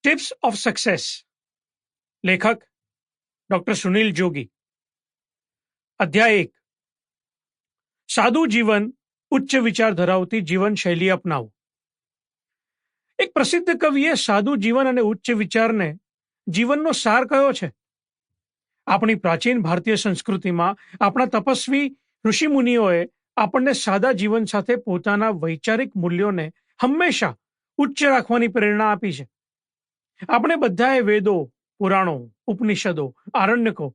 Tips of success. લેખક doctor Sunil જોગી. અધ્યાય 1. સાદું જીવન, ઉચ્ચ વિચાર ધરાવતી જીવનશૈલી અપનાવો. એક પ્રસિદ્ધ કવિએ સાદું જીવન અને ઉચ્ચ વિચારને જીવનનો સાર કહ્યો છે. આપણી પ્રાચીન ભારતીય સંસ્કૃતિમાં આપણા તપસ્વી ઋષિમુનિઓએ આપણને સાદા જીવન સાથે પોતાના વૈચારિક મૂલ્યોને હંમેશા ઉચ્ચ રાખવાની પ્રેરણા આપી છે. આપણે બધાએ વેદો, પુરાણો, ઉપનિષદો, આરણ્યકો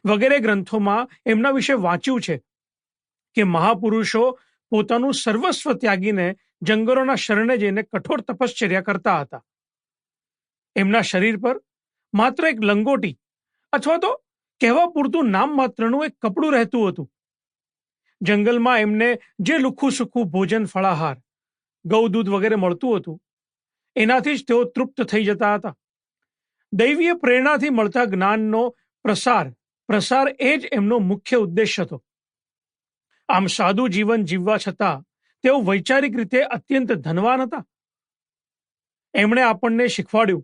વગેરે ગ્રંથોમાં એમના વિશે વાંચ્યું છે કે મહાપુરુષો પોતાનું સર્વસ્વ ત્યાગીને જંગલોના શરણે જઈને કઠોર તપશ્ચર્યા કરતા હતા. એમના શરીર પર માત્ર એક લંગોટી અથવા તો કહેવા પૂરતું નામ માત્રનું એક કપડું રહેતું હતું. જંગલમાં એમને જે લુખ્ખું સુખ્ખું ભોજન, ફળાહાર, ગૌદૂધ વગેરે મળતું હતું એનાથી જ તેઓ તૃપ્ત થઈ જતા હતા. દૈવીય પ્રેરણાથી મળતા જ્ઞાનનો પ્રસાર એ જ એમનો મુખ્ય ઉદ્દેશ હતો. આમ સાદું જીવન જીવવા છતાં તેઓ વૈચારિક રીતે અત્યંત ધનવાન હતા. એમણે આપણને શીખવાડ્યું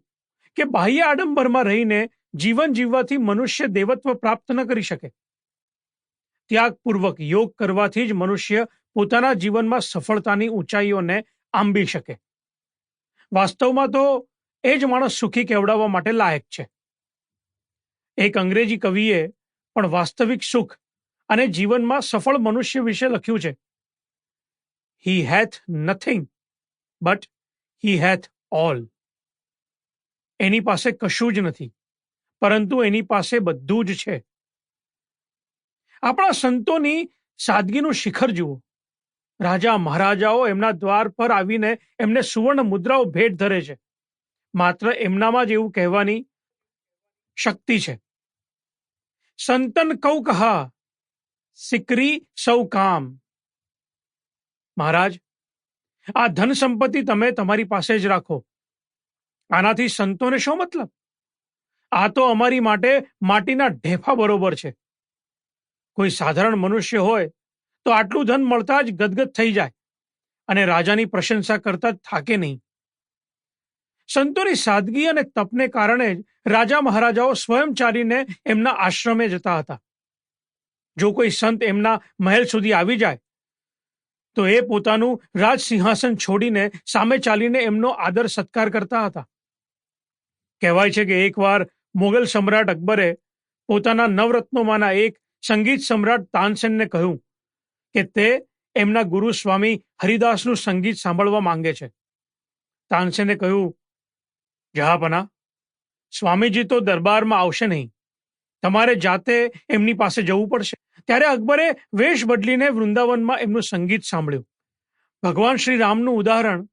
કે બાહ્ય આડંબરમાં રહીને જીવન જીવવાથી મનુષ્ય દેવત્વ પ્રાપ્ત ન કરી શકે. ત્યાગપૂર્વક યોગ કરવાથી જ મનુષ્ય પોતાના જીવનમાં સફળતાની ઊંચાઈઓને આંબી શકે. વાસ્તવમાં તો એ જ માણસ સુખી કહેવડાવવા માટે લાયક છે. એક અંગ્રેજી કવિએ પણ વાસ્તવિક સુખ અને જીવનમાં સફળ મનુષ્ય વિશે લખ્યું છે. હી હેથ નથિંગ બટ હી હેથ ઓલ. એની પાસે કશું જ નથી, પરંતુ એની પાસે બધું જ છે. આપણા સંતોની સાદગીનું શિખર જુઓ. રાજા મહારાજાઓ એમના દ્વાર પર આવીને એમને સુવર્ણ મુદ્રાઓ ભેટ ધરે છે. માત્ર એમનામાં જ એવું કહેવાની શક્તિ છે, સંતન કૌ કહા સિકરી સૌ કામ. મહારાજ, આ ધન સંપત્તિ તમે તમારી પાસે જ રાખો. આનાથી સંતોને શો મતલબ? આ તો અમારી માટે માટીના ઢેફા બરોબર છે. કોઈ સાધારણ મનુષ્ય હોય તો આટલું ધન મળતા જ ગદગદ થઈ જાય અને રાજાની પ્રશંસા કરતા જ થાકે નહીં. સંતોની સાદગી અને તપને કારણે જ રાજા મહારાજાઓ સ્વયં ચાલીને એમના આશ્રમે જતા હતા. જો કોઈ સંત એમના મહેલ સુધી આવી જાય તો એ પોતાનું રાજ સિંહાસન છોડીને સામે ચાલીને એમનો આદર સત્કાર કરતા હતા. કહેવાય છે કે એકવાર મોગલ સમ્રાટ અકબરે પોતાના નવરત્નોમાંના એક સંગીત સમ્રાટ તાનસેનને કહ્યું કે તે એમના ગુરુ સ્વામી હરિદાસનું સંગીત સાંભળવા માંગે છે. તાનસેને કહ્યું, જહાપના, સ્વામીજી તો દરબારમાં આવશે નહીં, તમારે જાતે એમની પાસે જવું પડશે. ત્યારે અકબરે વેશ બદલીને વૃંદાવનમાં એમનું સંગીત સાંભળ્યું. ભગવાન શ્રી રામનું ઉદાહરણ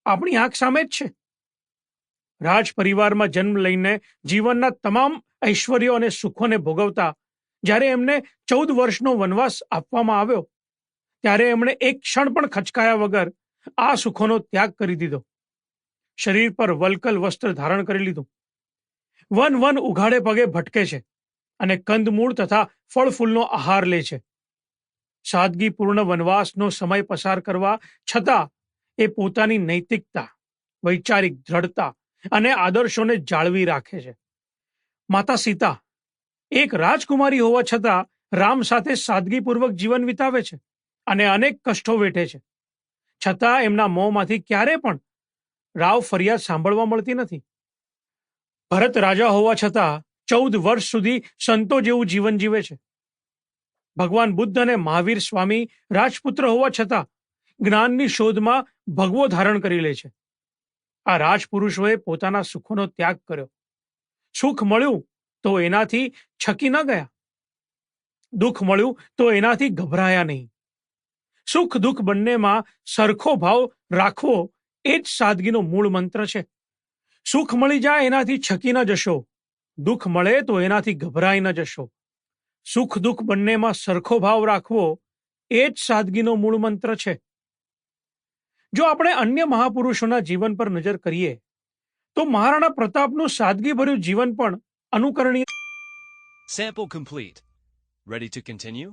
આપણી આંખ સામે જ છે. રાજ પરિવારમાં જન્મ લઈને જીવનના તમામ ઐશ્વર્યો અને સુખોને ભોગવતા જ્યારે એમને 14 વર્ષનો વનવાસ આપવામાં આવ્યો ત્યારે એમણે એક ક્ષણ પણ ખચકાયા વગર આ સુખોનો ત્યાગ કરી દીધો. શરીર પર વલકલ વસ્ત્ર ધારણ કરી લીધું. વન ઉઘાડે પગે ભટકે છે અને કંદમૂળ તથા ફળ ફૂલનો આહાર લે છે. સાદગીપૂર્ણ વનવાસનો સમય પસાર કરવા છતાં એ પોતાની નૈતિકતા, વૈચારિક દ્રઢતા અને આદર્શોને જાળવી રાખે છે. માતા સીતા એક રાજકુમારી હોવા છતાં રામ સાથે સાદગીપૂર્વક જીવન વિતાવે છે અને અનેક કષ્ટો વેઠે છે. છતાં એમના મોંમાંથી ક્યારે પણ રાવ ફરિયાદ સાંભળવા મળતી નથી. ભરત રાજા હોવા છતાં 14 વર્ષ સુધી સંતો જેવું જીવન જીવે છે. ભગવાન બુદ્ધ અને મહાવીર સ્વામી રાજપુત્ર હોવા છતાં જ્ઞાનની શોધમાં ભગવો ધારણ કરી લે છે. આ રાજપુરુષોએ પોતાના સુખોનો ત્યાગ કર્યો. સુખ મળ્યું તો એનાથી છકી ન ગયા, દુઃખ મળ્યું તો એનાથી ગભરાયા નહીં. સુખ દુઃખ બંનેમાં સરખો ભાવ રાખવો એ જ સાદગીનો મૂળ મંત્ર છે. સુખ મળી જાય એનાથી છકી ન જશો, દુઃખ મળે તો એનાથી ગભરાઈ ન જશો. સુખ દુઃખ બંનેમાં સરખો ભાવ રાખવો એ જ સાદગીનો મૂળ મંત્ર છે. જો આપણે અન્ય મહાપુરુષોના જીવન પર નજર કરીએ તો મહારાણા પ્રતાપનું સાદગીભર્યું જીવન પણ અનુકરણીય. Sample complete. Ready to continue?